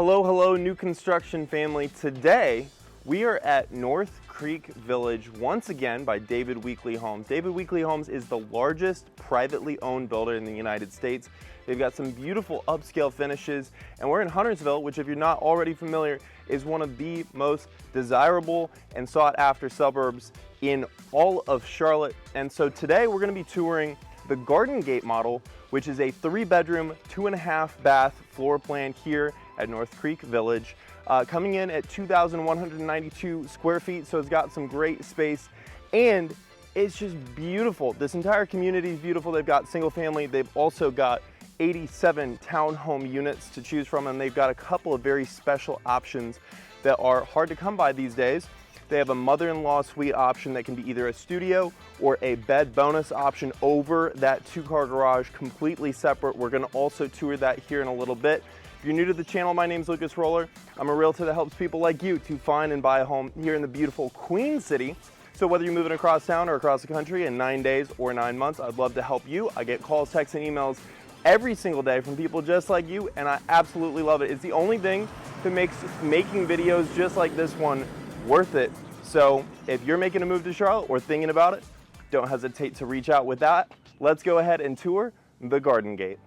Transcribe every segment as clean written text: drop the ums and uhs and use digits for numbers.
Hello, new construction family. Today, we are at North Creek Village once again by David Weekley Homes. David Weekley Homes is the largest privately owned builder in the United States. They've got some beautiful upscale finishes, and we're in Huntersville, which if you're not already familiar, is one of the most desirable and sought after suburbs in all of Charlotte. And so today we're gonna be touring the Gardengate model, which is a 3-bedroom, 2.5 bath floor plan here at North Creek Village, coming in at 2,192 square feet. So it's got some great space and it's just beautiful. This entire community is beautiful. They've got single family. They've also got 87 townhome units to choose from, and they've got a couple of very special options that are hard to come by these days. They have a mother-in-law suite option that can be either a studio or a bed bonus option over that 2-car garage, completely separate. We're gonna also tour that here in a little bit. If you're new to the channel, my name's Lucas Roller. I'm a realtor that helps people like you to find and buy a home here in the beautiful Queen City. So whether you're moving across town or across the country in 9 days or 9 months, I'd love to help you. I get calls, texts, and emails every single day from people just like you, and I absolutely love it. It's the only thing that makes making videos just like this one worth it. So if you're making a move to Charlotte or thinking about it, don't hesitate to reach out with that. Let's go ahead and tour the Gardengate.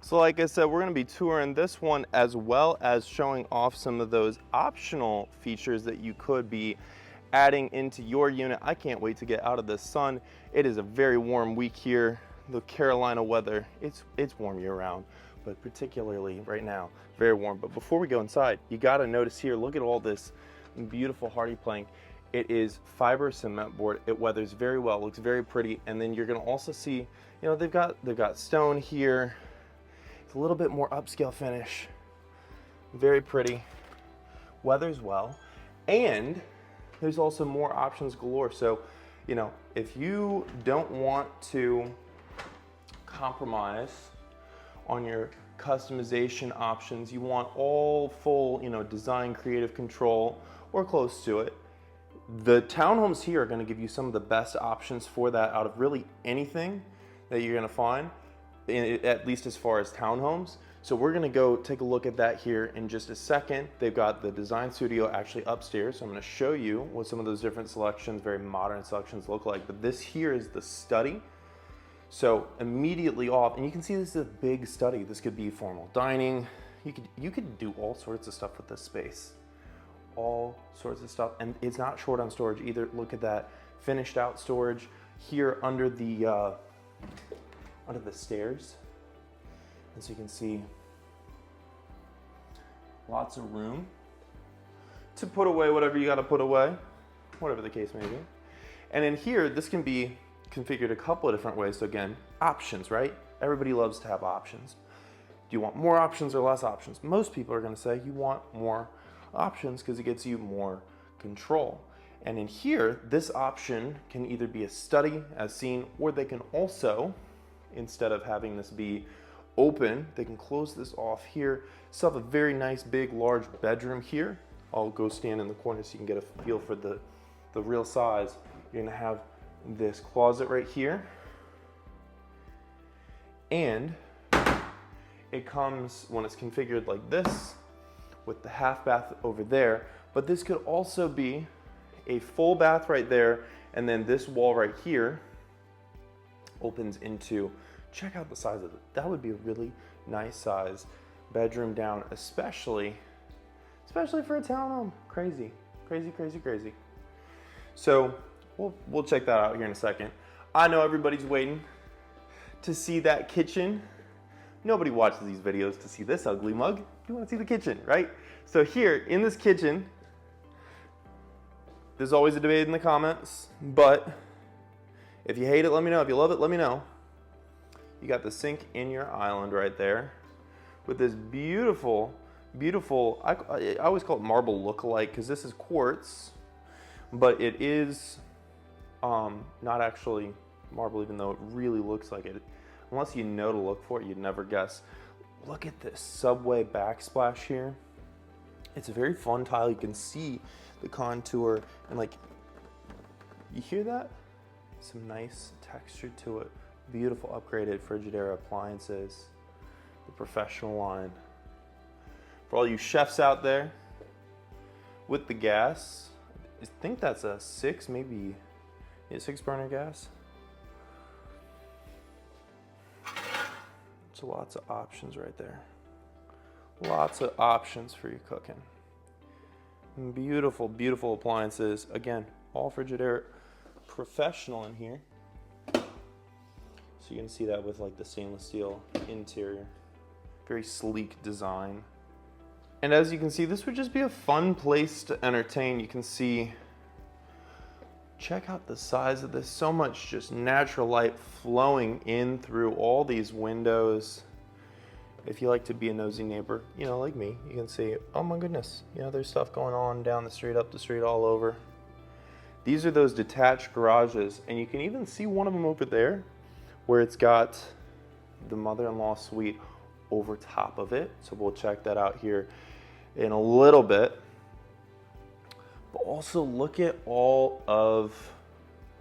So like I said, we're gonna be touring this one as well as showing off some of those optional features that you could be adding into your unit. I can't wait to get out of the sun. It is a very warm week here. The Carolina weather, it's warm year round, but particularly right now, very warm. But before we go inside, you gotta notice here, look at all this beautiful hardy plank. It is fiber cement board. It weathers very well, looks very pretty. And then you're gonna also see, you know, they've got stone here. It's a little bit more upscale finish. Very pretty, weathers well. And there's also more options galore. So, you know, if you don't want to compromise on your customization options, you want all full, you know, design creative control or close to it, the townhomes here are going to give you some of the best options for that out of really anything that you're going to find, at least as far as townhomes. So we're going to go take a look at that here in just a second. They've got the design studio actually upstairs, so I'm going to show you what some of those different selections, very modern selections, look like. But this here is the study. So immediately off, and you can see this is a big study. This could be formal dining. You could do all sorts of stuff with this space. All sorts of stuff, and it's not short on storage either. Look at that finished out storage here under the stairs. And so you can see lots of room to put away whatever you got to put away, whatever the case may be. And in here, this can be configured a couple of different ways. So again, options, right? Everybody loves to have options. Do you want more options or less options? Most people are going to say you want more options because it gets you more control. And in here, this option can either be a study as seen, or they can also, instead of having this be open, they can close this off here. Still have a very nice big large bedroom here. I'll go stand in the corner so you can get a feel for the real size. You're gonna have this closet right here, and it comes, when it's configured like this, with the half bath over there, but this could also be a full bath right there, and then this wall right here opens into, check out the size of it. That would be a really nice size bedroom down, especially for a townhome. Crazy, crazy, crazy, crazy. So we'll check that out here in a second. I know everybody's waiting to see that kitchen. Nobody watches these videos to see this ugly mug. You want to see the kitchen, right? So here in this kitchen, there's always a debate in the comments, but if you hate it, let me know. If you love it, let me know. You got the sink in your island right there with this beautiful, beautiful, I always call it marble look-alike because this is quartz, but it is not actually marble, even though it really looks like it. Unless you know to look for it, you'd never guess. Look at this subway backsplash here. It's a very fun tile. You can see the contour and like, you hear that? Some nice texture to it. Beautiful upgraded Frigidaire appliances. the professional line. For all you chefs out there, with the gas, I think that's a 6 burner gas. So lots of options right there. Lots of options for your cooking. Beautiful, beautiful appliances. Again, all Frigidaire professional in here. So you can see that with like the stainless steel interior. Very sleek design. And as you can see, this would just be a fun place to entertain. You can see, check out the size of this. So much just natural light flowing in through all these windows. If you like to be a nosy neighbor, you know, like me, you can see, oh my goodness, you know, there's stuff going on down the street, up the street, all over. These are those detached garages, and you can even see one of them over there where it's got the mother-in-law suite over top of it. So we'll check that out here in a little bit. But also look at all of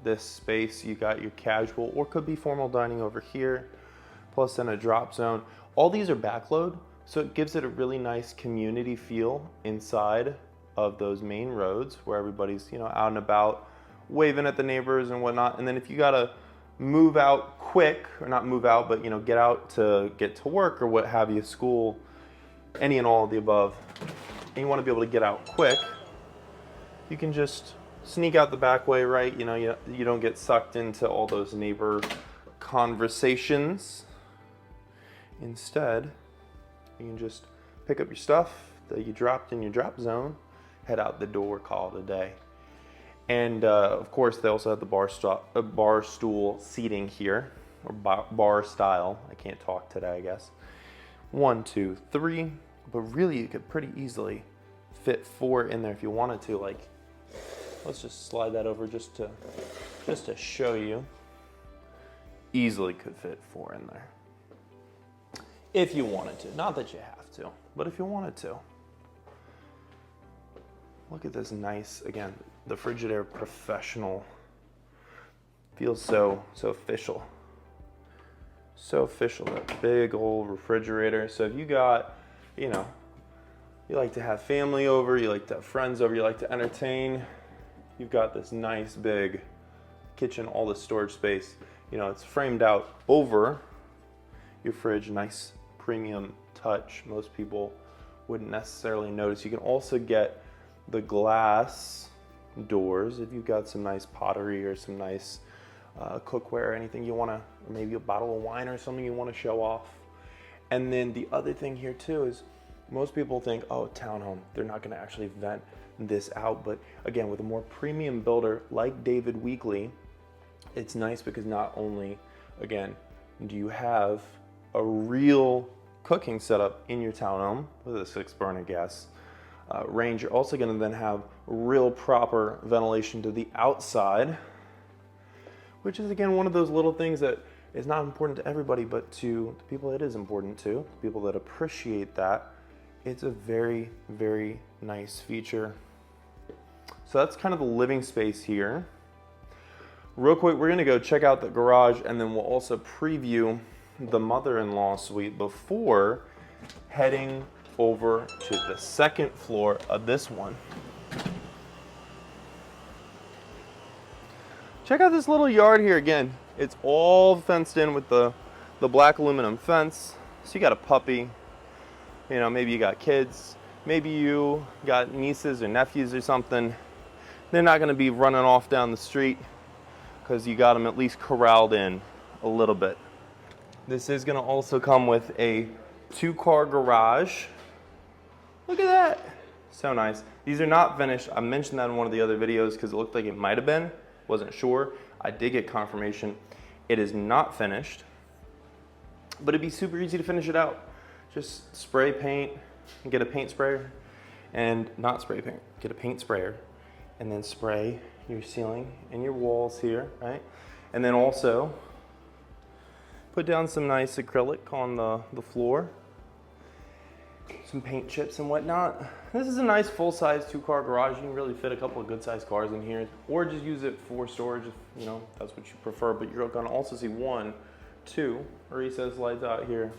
this space. You got your casual or could be formal dining over here, plus then a drop zone. All these are backload, so it gives it a really nice community feel inside of those main roads where everybody's, you know, out and about, waving at the neighbors and whatnot. And then if you gotta move out quick, or not move out, but you know, get out to get to work or what have you, school, any and all of the above, and you want to be able to get out quick, you can just sneak out the back way, right? You know, you don't get sucked into all those neighbor conversations. Instead, you can just pick up your stuff that you dropped in your drop zone, head out the door, call it a day. And of course, they also have the bar stool seating here, or bar style. I can't talk today, I guess. 1, 2, 3, but really you could pretty easily fit 4 in there if you wanted to. Like, let's just slide that over just to show you. Easily could fit 4 in there. If you wanted to. Not that you have to, but if you wanted to. Look at this nice, again, the Frigidaire Professional. Feels so official. So official, that big old refrigerator. So if you got, you know, you like to have family over, you like to have friends over, you like to entertain, you've got this nice big kitchen, all the storage space. You know, it's framed out over your fridge, nice premium touch. Most people wouldn't necessarily notice. You can also get the glass doors if you've got some nice pottery or some nice cookware or anything you want to, maybe a bottle of wine or something you want to show off. And then the other thing here too is most people think, oh, townhome, they're not going to actually vent this out. But again, with a more premium builder like David Weekley, it's nice because not only, again, do you have a real cooking setup in your townhome with a 6 burner gas range, you're also going to then have real proper ventilation to the outside, which is again one of those little things that is not important to everybody, but to the people it is important to, the people that appreciate that. It's a very, very nice feature. So that's kind of the living space here. Real quick, we're gonna go check out the garage, and then we'll also preview the mother-in-law suite before heading over to the second floor of this one. Check out this little yard here again. It's all fenced in with the black aluminum fence. So you got a puppy, you know, maybe you got kids, maybe you got nieces or nephews or something. They're not gonna be running off down the street because you got them at least corralled in a little bit. This is gonna also come with a 2-car garage. Look at that, so nice. These are not finished. I mentioned that in one of the other videos because it looked like it might have been, wasn't sure. I did get confirmation. It is not finished, but it'd be super easy to finish it out. Just spray paint and get a paint sprayer, and not spray paint, get a paint sprayer, and then spray your ceiling and your walls here, right? And then also put down some nice acrylic on the floor, some paint chips and whatnot. This is a nice full-size 2-car garage. You can really fit a couple of good-sized cars in here, or just use it for storage if, you know, that's what you prefer. But you're gonna also see 1, 2 recessed lights out here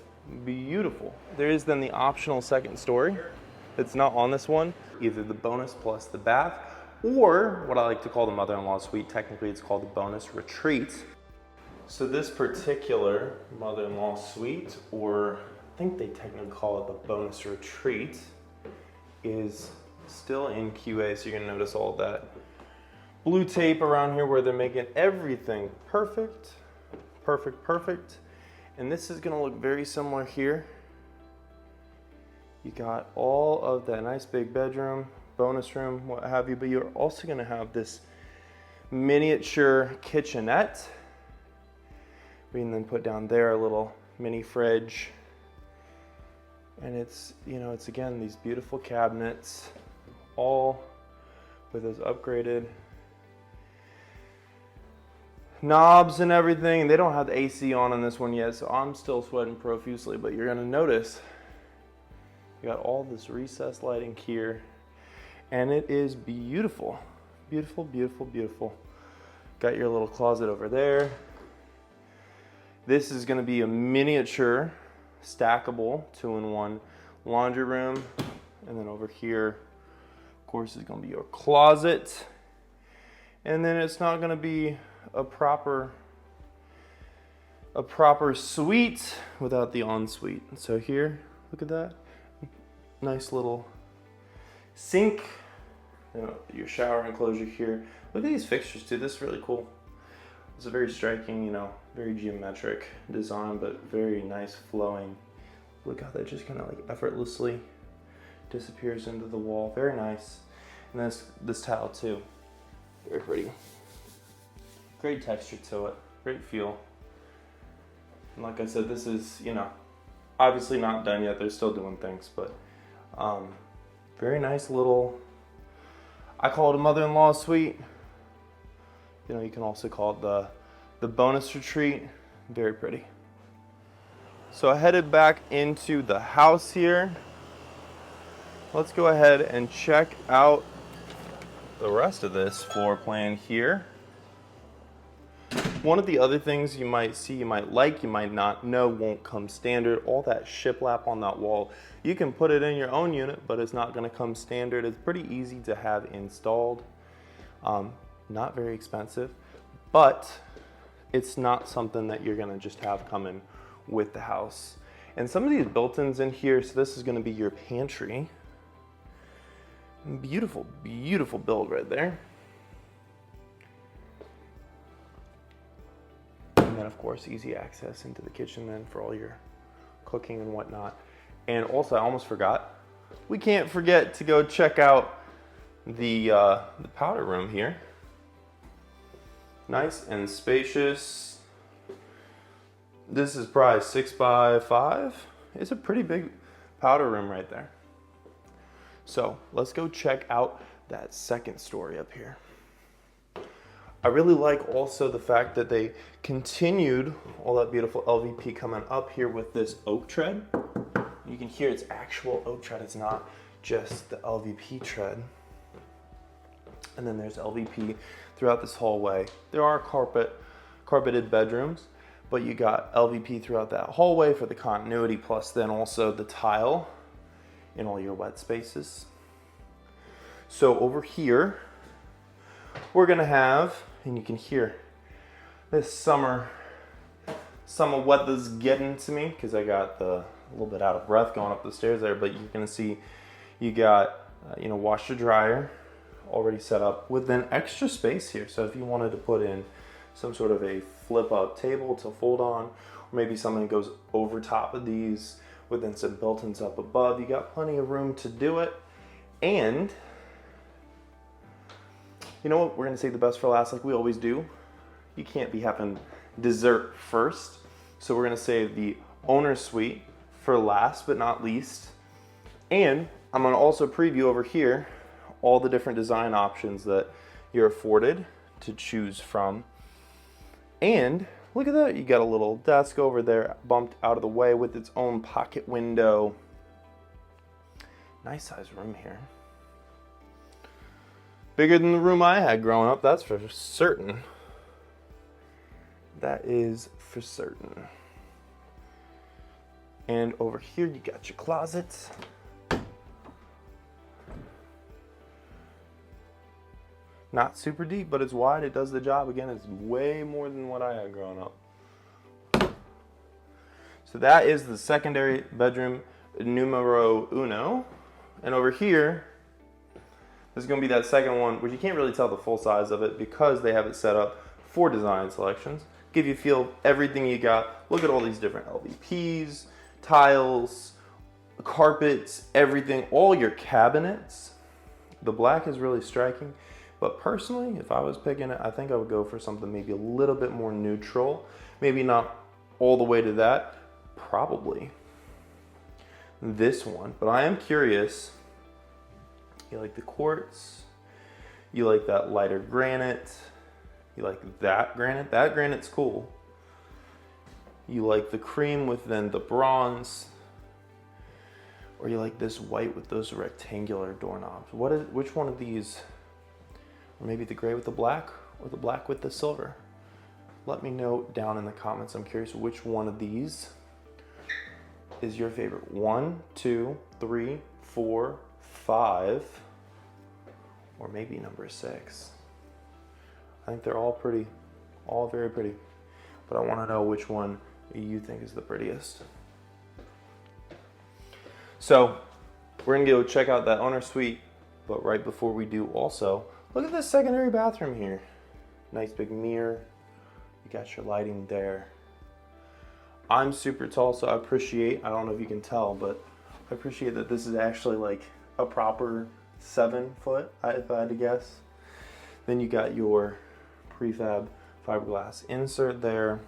Beautiful. There is then the optional second story. It's not on this one, either the bonus plus the bath, or what I like to call the mother-in-law suite. Technically it's called the bonus retreat. So this particular mother-in-law suite, or I think they technically call it the bonus retreat, is still in QA, so you're gonna notice all that blue tape around here where they're making everything perfect, perfect, perfect. And this is gonna look very similar here. You got all of that nice big bedroom, bonus room, what have you, but you're also gonna have this miniature kitchenette. We can then put down there a little mini fridge. And it's, you know, it's again, these beautiful cabinets, all with those upgraded knobs and everything. They don't have the AC on in this one yet, so I'm still sweating profusely, but you're gonna notice you got all this recessed lighting here, and it is beautiful. Beautiful, beautiful, beautiful. Got your little closet over there. This is gonna be a miniature, stackable 2-in-1 laundry room. And then over here, of course, is gonna be your closet. And then it's not gonna be a proper suite without the ensuite. So here, look at that. Nice little sink. You know, your shower enclosure here. Look at these fixtures too. This is really cool. It's a very striking, you know, very geometric design, but very nice flowing. Look how that just kind of like effortlessly disappears into the wall. Very nice. And this tile too. Very pretty. Great texture to it. Great feel. And like I said, this is, you know, obviously not done yet. They're still doing things, but very nice little, I call it a mother-in-law suite. You know, you can also call it the bonus retreat. Very pretty. So I headed back into the house here. Let's go ahead and check out the rest of this floor plan here. One of the other things you might see, you might like, you might not know, won't come standard. All that shiplap on that wall, you can put it in your own unit, but it's not going to come standard. It's pretty easy to have installed. Not very expensive, but it's not something that you're going to just have come in with the house. And some of these built-ins in here, so this is going to be your pantry. Beautiful, beautiful build right there. And then of course, easy access into the kitchen then for all your cooking and whatnot. And also, I almost forgot, we can't forget to go check out the powder room here. Nice and spacious. This is probably 6x5. It's a pretty big powder room right there. So let's go check out that second story up here. I really like also the fact that they continued all that beautiful LVP coming up here with this oak tread. You can hear it's actual oak tread. It's not just the LVP tread. And then there's LVP throughout this hallway. There are carpeted bedrooms, but you got LVP throughout that hallway for the continuity, plus then also the tile in all your wet spaces. So over here, we're gonna have, and you can hear this summer weather's getting to me because I got a little bit out of breath going up the stairs there, but you're gonna see you got, you know, washer dryer already set up with an extra space here. So if you wanted to put in some sort of a flip up table to fold on, or maybe something that goes over top of these with then some built-ins up above, you got plenty of room to do it. And you know what, we're gonna save the best for last like we always do. You can't be having dessert first. So we're gonna save the owner's suite for last but not least. And I'm gonna also preview over here all the different design options that you're afforded to choose from. And look at that, you got a little desk over there bumped out of the way with its own pocket window. Nice size room here. Bigger than the room I had growing up, that's for certain. That is for certain. And over here you got your closets. Not super deep, but it's wide. It does the job. Again, it's way more than what I had growing up. So that is the secondary bedroom numero uno. And over here, this is going to be that second one, which you can't really tell the full size of it because they have it set up for design selections. Give you a feel of everything you got. Look at all these different LVPs, tiles, carpets, everything, all your cabinets. The black is really striking. But personally, if I was picking it, I think I would go for something maybe a little bit more neutral. Maybe not all the way to that. Probably this one. But I am curious. You like the quartz? You like that lighter granite? You like that granite? That granite's cool. You like the cream with then the bronze? Or you like this white with those rectangular doorknobs? Which one of these? Or maybe the gray with the black, or the black with the silver. Let me know down in the comments. I'm curious which one of these is your favorite. 1, 2, 3, 4, 5, or maybe number 6. I think they're all pretty, all very pretty. But I want to know which one you think is the prettiest. So we're gonna go check out that owner suite, but right before we do also, look at this secondary bathroom here. Nice big mirror. You got your lighting there. I'm super tall, so I don't know if you can tell, but I appreciate that this is actually like a proper 7 foot, if I had to guess. Then you got your prefab fiberglass insert there.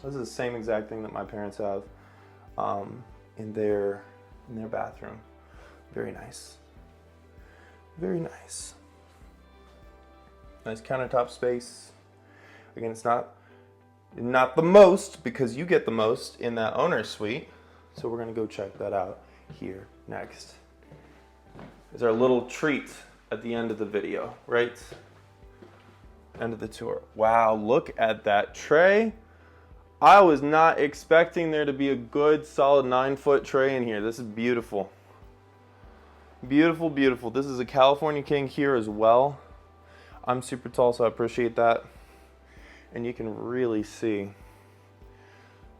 This is the same exact thing that my parents have in their bathroom. Very nice. Very nice. Nice countertop space. Again, it's not the most because you get the most in that owner suite. So we're gonna go check that out here next. It's our little treat at the end of the video, right? End of the tour. Wow, look at that tray. I was not expecting there to be a good solid 9-foot tray in here. This is beautiful. Beautiful, beautiful. This is a California King here as well. I'm super tall, so I appreciate that. And you can really see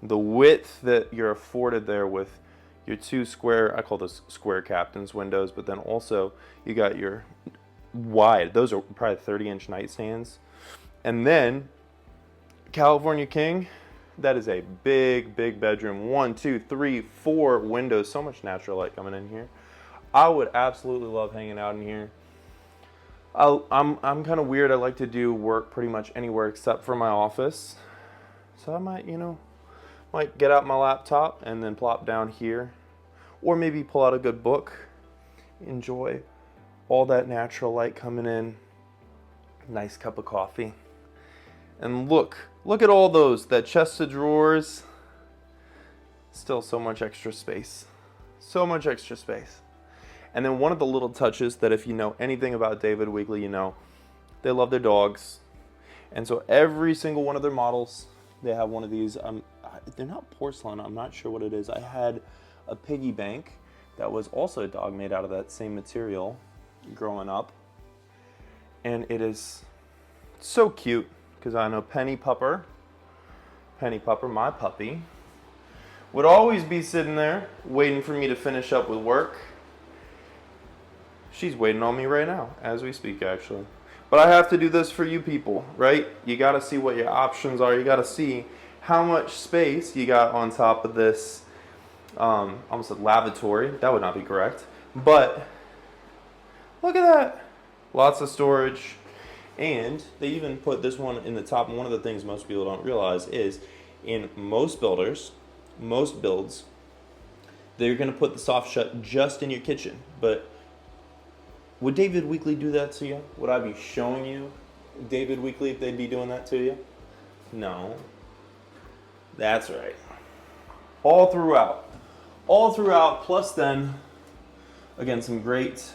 the width that you're afforded there with your 2 square, I call this square captain's windows, but then also you got your wide, those are probably 30-inch nightstands. And then California King, that is a big, big bedroom. 1, 2, 3, 4 windows, so much natural light coming in here. I would absolutely love hanging out in here. I'm kind of weird. I like to do work pretty much anywhere except for my office. So I might, might get out my laptop and then plop down here. Or maybe pull out a good book. Enjoy all that natural light coming in. Nice cup of coffee. And look at all those. That chest of drawers. Still so much extra space. So much extra space. And then one of the little touches that if you know anything about David Weekley, you know, they love their dogs. And so every single one of their models, they have one of these. They're not porcelain. I'm not sure what it is. I had a piggy bank that was also a dog made out of that same material growing up. And it is so cute because I know Penny Pupper, my puppy, would always be sitting there waiting for me to finish up with work. She's waiting on me right now, as we speak, actually. But I have to do this for you people, right? You got to see what your options are. You got to see how much space you got on top of this, almost a lavatory. That would not be correct. But look at that. Lots of storage. And they even put this one in the top. And one of the things most people don't realize is in most builds, they're going to put the soft shut just in your kitchen. But would David Weekley do that to you? Would I be showing you David Weekley if they'd be doing that to you? No. That's right. All throughout, plus then, again, some great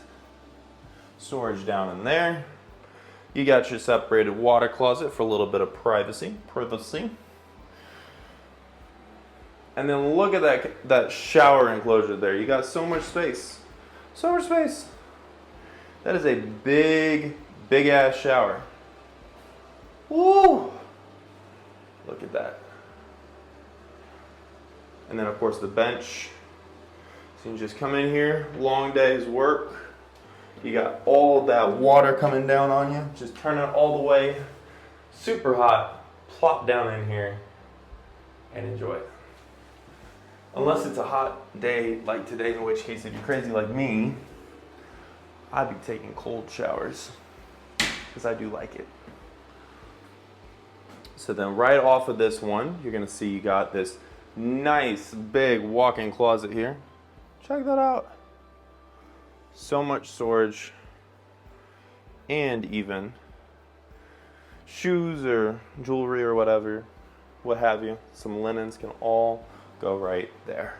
storage down in there. You got your separated water closet for a little bit of privacy. And then look at that shower enclosure there. You got so much space. So much space. That is a big, big ass shower. Woo! Look at that. And then of course the bench. So you can just come in here, long day's work. You got all that water coming down on you. Just turn it all the way. Super hot. Plop down in here and enjoy it. Unless it's a hot day like today, in which case if you're crazy like me, I'd be taking cold showers because I do like it. So then right off of this one, you're gonna see you got this nice big walk-in closet here. Check that out. So much storage, and even shoes or jewelry or whatever, what have you. Some linens can all go right there.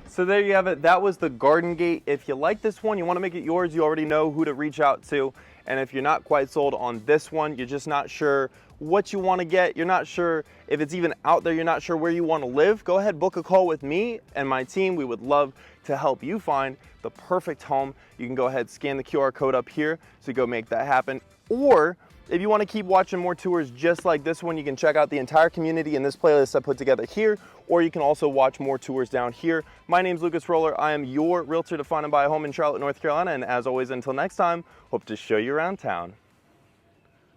So there you have it. That was the Gardengate. If you like this one, you want to make it yours, you already know who to reach out to. And if you're not quite sold on this one, you're just not sure what you want to get, you're not sure if it's even out there, you're not sure where you want to live, go ahead, book a call with me and my team. We would love to help you find the perfect home. You can go ahead, scan the QR code up here so go make that happen. Or if you want to keep watching more tours just like this one, you can check out the entire community in this playlist I put together here, or you can also watch more tours down here. My name's Lucas Roller. I am your realtor to find and buy a home in Charlotte, North Carolina. And as always, until next time, hope to show you around town.